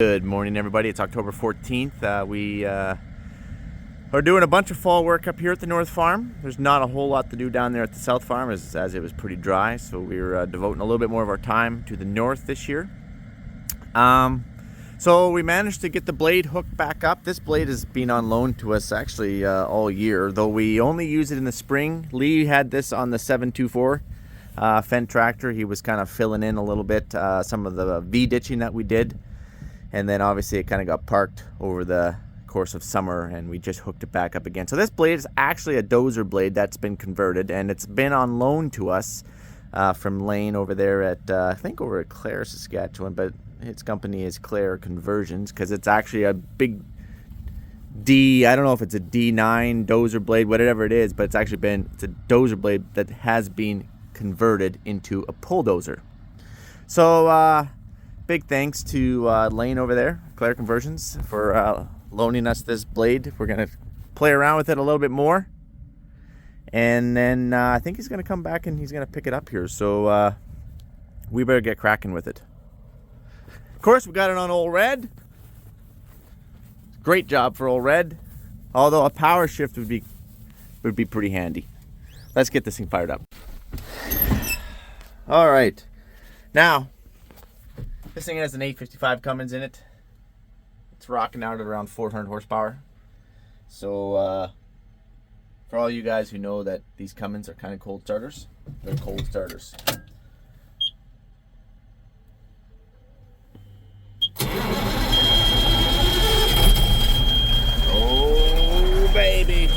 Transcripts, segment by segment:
Good morning, everybody. It's October 14th. We are doing a bunch of fall work up here at the North Farm. There's not a whole lot to do down there at the South Farm as it was pretty dry, so we're devoting a little bit more of our time to the north this year. So we managed to get the blade hooked back up. This blade has been on loan to us actually all year, though we only use it in the spring. Lee had this on the 724 Fendt tractor. He was kind of filling in a little bit some of the V-ditching that we did. And then obviously it kind of got parked over the course of summer and we just hooked it back up again. So this blade is actually a dozer blade that's been converted, and it's been on loan to us from Layne over there at, I think over at Clair, Saskatchewan, but its company is Clair Conversions because it's actually a big I don't know if it's a D9 dozer blade, whatever it is, but it's a dozer blade that has been converted into a pull dozer. So, big thanks to Layne over there, Clair Conversions, for loaning us this blade. We're going to play around with it a little bit more. And then I think he's going to come back and he's going to pick it up here. So we better get cracking with it. Of course, we got it on Ole Red. Great job for Ole Red. Although a power shift would be pretty handy. Let's get this thing fired up. All right. Now, this thing has an 855 Cummins in it. It's rocking out at around 400 horsepower. So for all you guys who know that these Cummins are kind of cold starters, they're cold starters. Oh baby.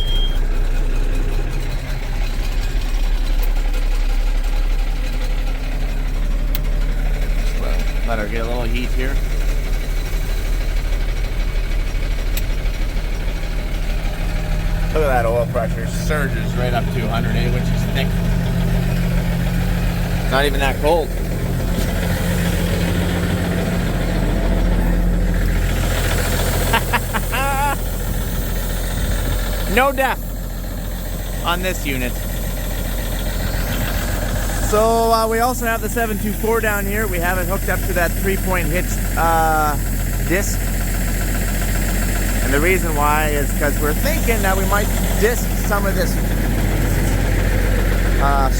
Let her get a little heat here. Look at that oil pressure. Surges right up to 108, which is thick. Not even that cold. No depth on this unit. So we also have the 724 down here. We have it hooked up to that 3-point hitch disc. And the reason why is because we're thinking that we might disc some of this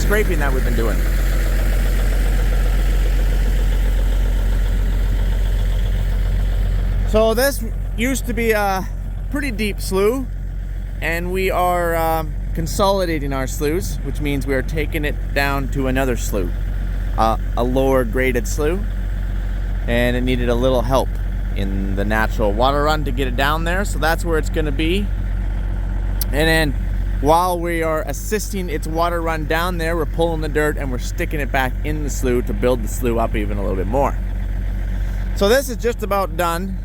scraping that we've been doing. So this used to be a pretty deep slough, and we are consolidating our sloughs, which means we are taking it down to another slough, a lower graded slough, and it needed a little help in the natural water run to get it down there, so that's where it's going to be. And then while we are assisting its water run down there, we're pulling the dirt and we're sticking it back in the slough to build the slough up even a little bit more. So this is just about done,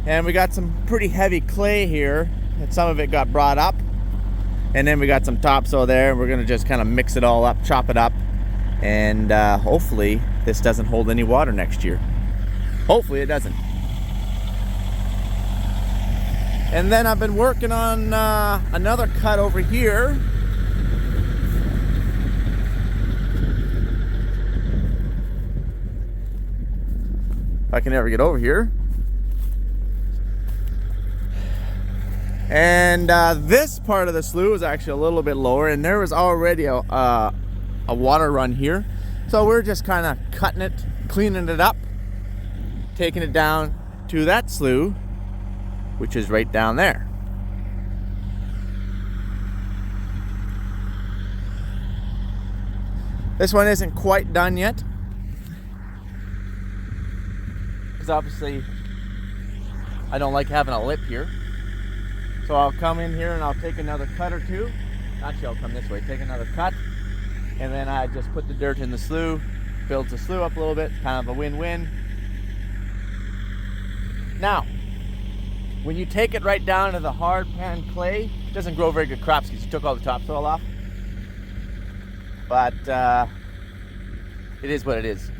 and we got some pretty heavy clay here, and some of it got brought up. And then we got some topsoil there. We're gonna just kind of mix it all up, chop it up, and hopefully this doesn't hold any water next year. Hopefully it doesn't. And then I've been working on another cut over here. If I can ever get over here. And this part of the slough is actually a little bit lower, and there was already a water run here. So we're just kind of cutting it, cleaning it up, taking it down to that slough, which is right down there. This one isn't quite done yet, because obviously I don't like having a lip here. So I'll come in here and I'll take another cut or two. Actually, I'll come this way, take another cut, and then I just put the dirt in the slough, builds the slough up a little bit, kind of a win-win. Now, when you take it right down to the hard pan clay, it doesn't grow very good crops because you took all the topsoil off. But it is what it is.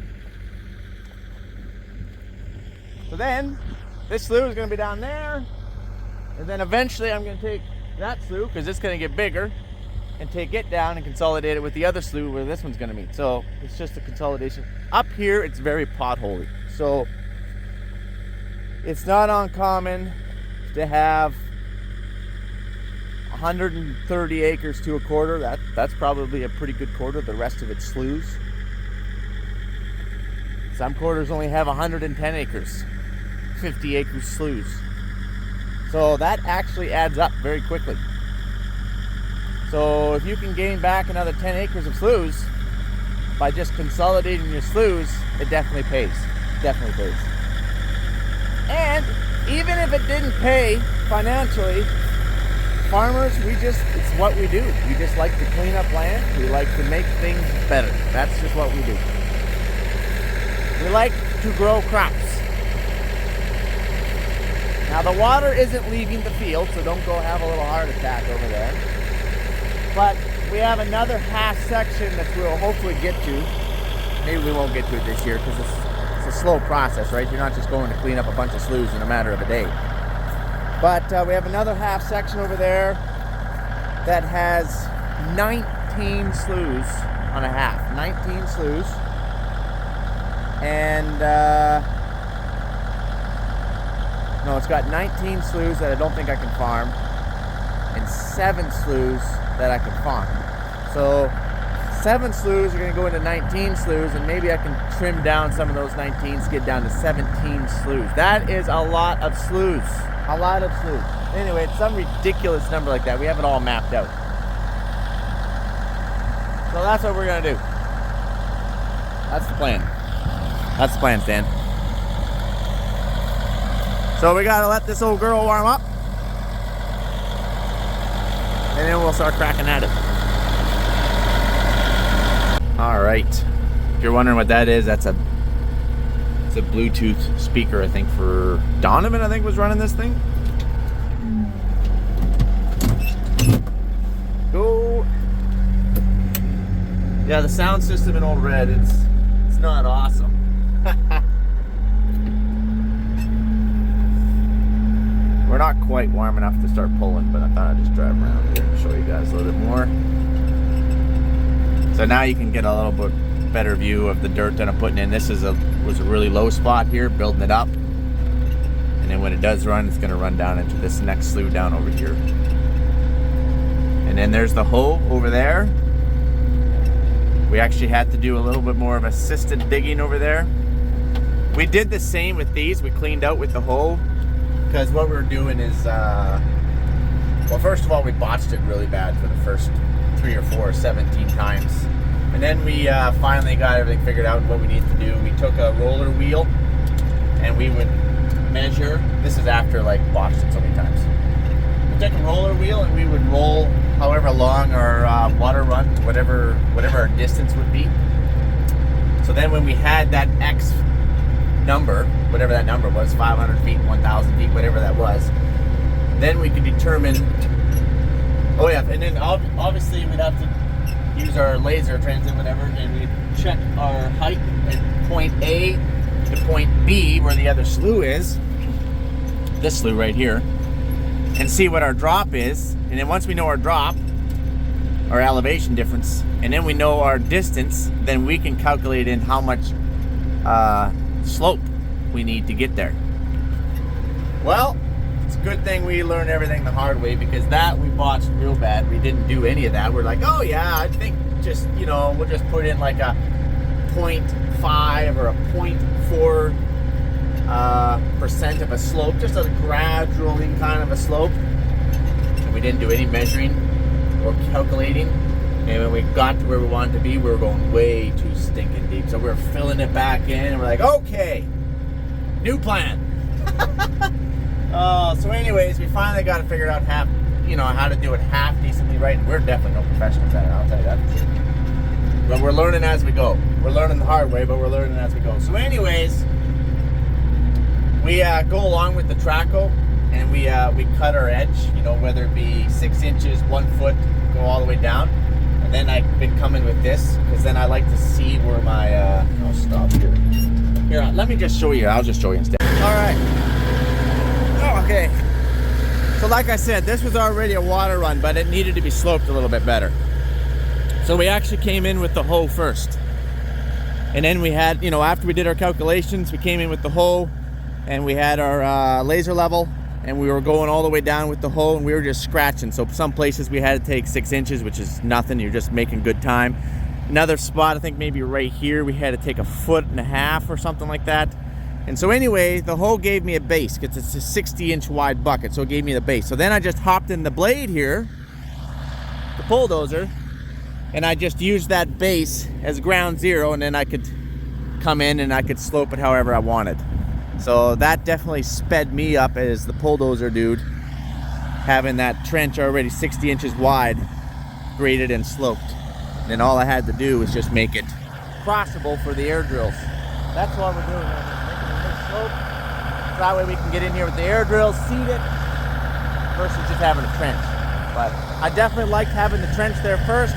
So then, this slough is going to be down there. And then eventually I'm going to take that slough, because it's going to get bigger, and take it down and consolidate it with the other slough where this one's going to meet. So it's just a consolidation. Up here, it's very potholey. So it's not uncommon to have 130 acres to a quarter. That's probably a pretty good quarter. The rest of it's sloughs. Some quarters only have 110 acres, 50 acres sloughs. So that actually adds up very quickly. So if you can gain back another 10 acres of sloughs by just consolidating your sloughs, it definitely pays. Definitely pays. And even if it didn't pay financially, farmers, it's what we do. We just like to clean up land. We like to make things better. That's just what we do. We like to grow crops. Now the water isn't leaving the field, so don't go have a little heart attack over there. But we have another half section that we'll hopefully get to. Maybe we won't get to it this year because it's a slow process, right? You're not just going to clean up a bunch of sloughs in a matter of a day. But we have another half section over there that has 19 sloughs on a half. 19 sloughs. And no, it's got 19 sloughs that I don't think I can farm, and 7 sloughs that I can farm. So 7 sloughs are going to go into 19 sloughs, and maybe I can trim down some of those 19s, get down to 17 sloughs. That is a lot of sloughs. A lot of sloughs. Anyway, it's some ridiculous number like that. We have it all mapped out. So that's what we're going to do. That's the plan. That's the plan, Stan. So we got to let this old girl warm up, and then we'll start cracking at it. All right. If you're wondering what that is, it's a Bluetooth speaker, I think, for Donovan, I think, was running this thing. Go. Yeah, the sound system in Ole Red, it's not awesome. We're not quite warm enough to start pulling, but I thought I'd just drive around here and show you guys a little bit more. So now you can get a little bit better view of the dirt that I'm putting in. This was a really low spot here, building it up. And then when it does run, it's going to run down into this next slough down over here. And then there's the hoe over there. We actually had to do a little bit more of assisted digging over there. We did the same with these. We cleaned out with the hoe, because what we were doing is, well, first of all, we botched it really bad for the first 3 or 4 or 17 times. And then we finally got everything figured out what we needed to do. We took a roller wheel and we would measure. This is after like botched it so many times. We took a roller wheel and we would roll however long our water run, whatever our distance would be. So then when we had that X number, whatever that number was, 500 feet, 1,000 feet, whatever that was, then we could determine, oh yeah, and then obviously we'd have to use our laser transit, whatever, and we'd check our height at point A to point B, where the other slough is, this slough right here, and see what our drop is. And then once we know our drop, our elevation difference, and then we know our distance, then we can calculate in how much slope we need to get there. Well, it's a good thing we learned everything the hard way, because that we botched real bad. We didn't do any of that. We're like, oh yeah, I think just, you know, we'll just put in like a 0.5 or a 0.4 % of a slope, just a gradual kind of a slope. And we didn't do any measuring or calculating. And when we got to where we wanted to be, we were going way too stinking deep. So we were filling it back in, and we're like, okay, new plan. So anyways, we finally got it figured out how to do it half decently right. And we're definitely no professionals at it, I'll tell you that for sure. But we're learning as we go. We're learning the hard way, but we're learning as we go. So anyways, we go along with the Traco, and we cut our edge, you know, whether it be 6 inches, 1 foot, go all the way down. And then I've been coming with this, because then I like to see where my, I'll stop here. Here, let me just show you. I'll just show you instead. All right. Oh, okay. So like I said, this was already a water run, but it needed to be sloped a little bit better. So we actually came in with the hoe first. And then we had, you know, after we did our calculations, we came in with the hoe, and we had our laser level, and we were going all the way down with the hoe, and we were just scratching. So some places we had to take 6 inches, which is nothing. You're just making good time. Another spot, I think maybe right here, we had to take 1.5 feet or something like that. And so anyway, the hoe gave me a base, because it's a 60-inch wide bucket, so it gave me the base. So then I just hopped in the blade here, the bulldozer, and I just used that base as ground zero, and then I could come in and I could slope it however I wanted. So that definitely sped me up as the bulldozer dude, having that trench already 60 inches wide, graded and sloped. And then all I had to do was just make it crossable for the air drills. That's what we're doing, making a nice slope. So that way we can get in here with the air drills, seed it, versus just having a trench. But I definitely liked having the trench there first.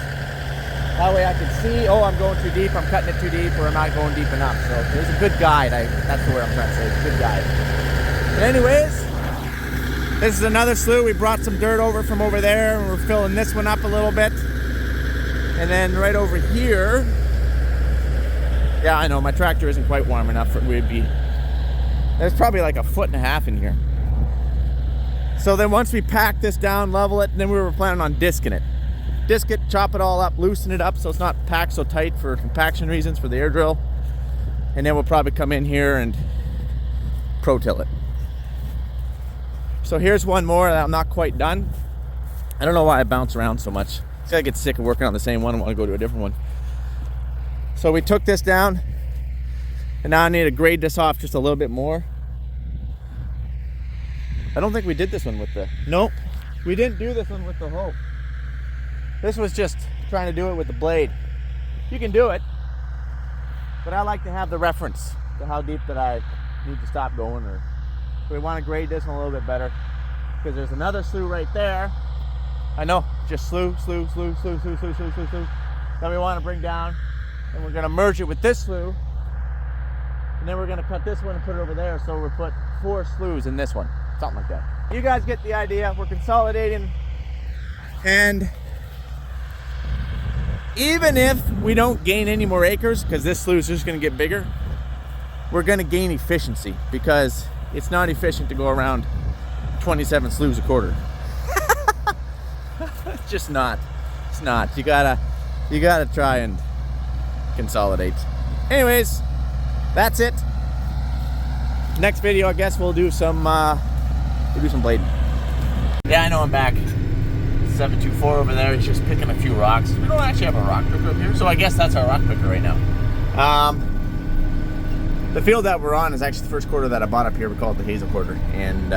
That way I could see, oh, I'm going too deep, I'm cutting it too deep, or I'm not going deep enough. So it was a good guide. That's the word I'm trying to say, it's a good guide. But anyways, this is another slough. We brought some dirt over from over there, and we're filling this one up a little bit. And then right over here, yeah, I know, my tractor isn't quite warm enough for it would be. There's probably like 1.5 feet in here. So then once we pack this down, level it, and then we were planning on disking it. Disc it, chop it all up, loosen it up so it's not packed so tight for compaction reasons for the air drill. And then we'll probably come in here and pro-till it. So here's one more that I'm not quite done. I don't know why I bounce around so much. I get sick of working on the same one and want to go to a different one. So we took this down, and now I need to grade this off just a little bit more. I don't think we did this one with the... Nope, we didn't do this one with the hoe. This was just trying to do it with the blade. You can do it, but I like to have the reference to how deep that I need to stop going, or we want to grade this one a little bit better, because there's another slough right there. I know, just slough. That we want to bring down, and we're going to merge it with this slough, and then we're going to cut this one and put it over there, so we'll put 4 sloughs in this one, something like that. You guys get the idea. We're consolidating, and even if we don't gain any more acres, because this slough is just going to get bigger, we're going to gain efficiency, because it's not efficient to go around 27 sloughs a quarter. It's just not. It's not. You gotta try and consolidate. Anyways, that's it. Next video, I guess we'll do some blading. Yeah, I know, I'm back. 724 over there. He's just picking a few rocks. We don't actually have a rock picker up here, so I guess that's our rock picker right now. The field that we're on is actually the first quarter that I bought up here. We call it the Hazel quarter, and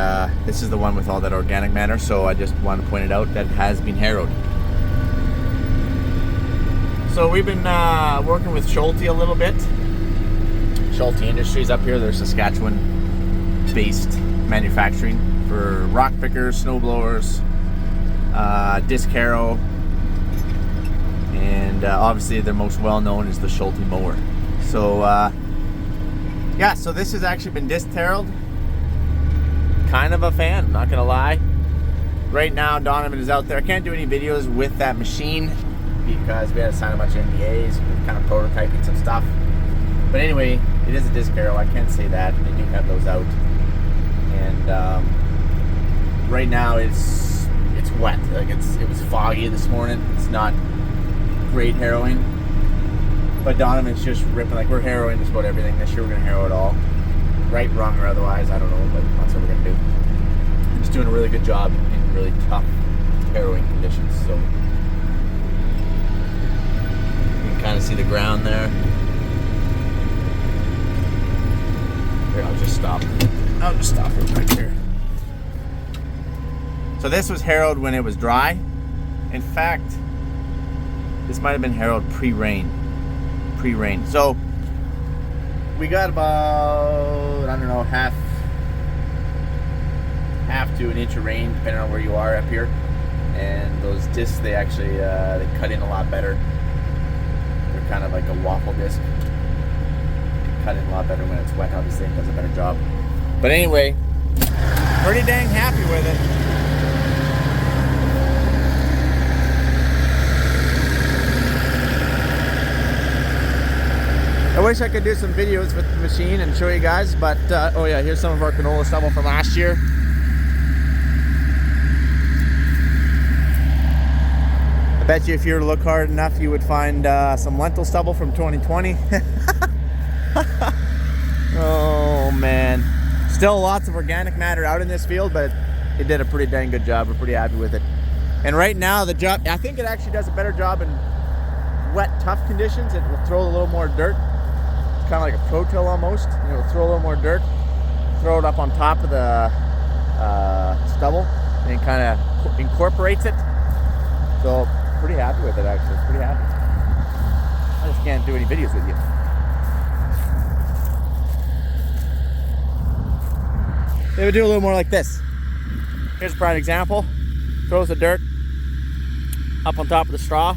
this is the one with all that organic matter, so I just wanted to point it out that it has been harrowed. So we've been working with Schulte a little bit. Schulte Industries up here, they're Saskatchewan based manufacturing for rock pickers, snow blowers, disc harrow, and obviously their most well known is the Schulte mower. So yeah, so this has actually been disc harrowed. Kind of a fan, not gonna lie. Right now Donovan is out there. I can't do any videos with that machine because we had to sign a bunch of NDAs. We're kind of prototyping some stuff. But anyway, it is a disc harrow, I can say that. They do have those out. And right now it's wet. Like it was foggy this morning. It's not great harrowing. But Donovan's just ripping, like we're harrowing just about everything. This year we're gonna harrow it all. Right, wrong, or otherwise, I don't know, but that's what we're gonna do. I'm just doing a really good job in really tough harrowing conditions, so. You can kind of see the ground there. Here, I'll just stop real quick here. So this was harrowed when it was dry. In fact, this might have been harrowed pre-rain. So we got about, I don't know, half to an inch of rain depending on where you are up here. And those discs, they actually they cut in a lot better. They're kind of like a waffle disc. They cut in a lot better when it's wet, obviously. It does a better job. But anyway, pretty dang happy with it. I wish I could do some videos with the machine and show you guys, but oh yeah, here's some of our canola stubble from last year. I bet you if you were to look hard enough, you would find some lentil stubble from 2020. Oh man. Still lots of organic matter out in this field, but it did a pretty dang good job. We're pretty happy with it. And right now the job, I think it actually does a better job in wet, tough conditions. It will throw a little more dirt. It's kind of like a pro-till almost. And it will throw a little more dirt, throw it up on top of the stubble, and it kind of incorporates it. So pretty happy with it actually, pretty happy. I just can't do any videos with you. They would do a little more like this. Here's a prime example. Throws the dirt up on top of the straw.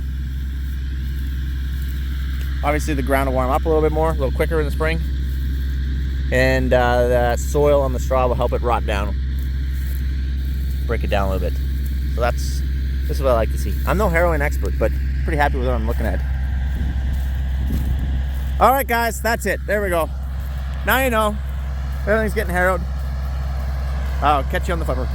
Obviously the ground will warm up a little bit more, a little quicker in the spring. And the soil on the straw will help it rot down. Break it down a little bit. So this is what I like to see. I'm no harrowing expert, but pretty happy with what I'm looking at. All right guys, that's it. There we go. Now you know. Everything's getting harrowed. I'll catch you on the flipper.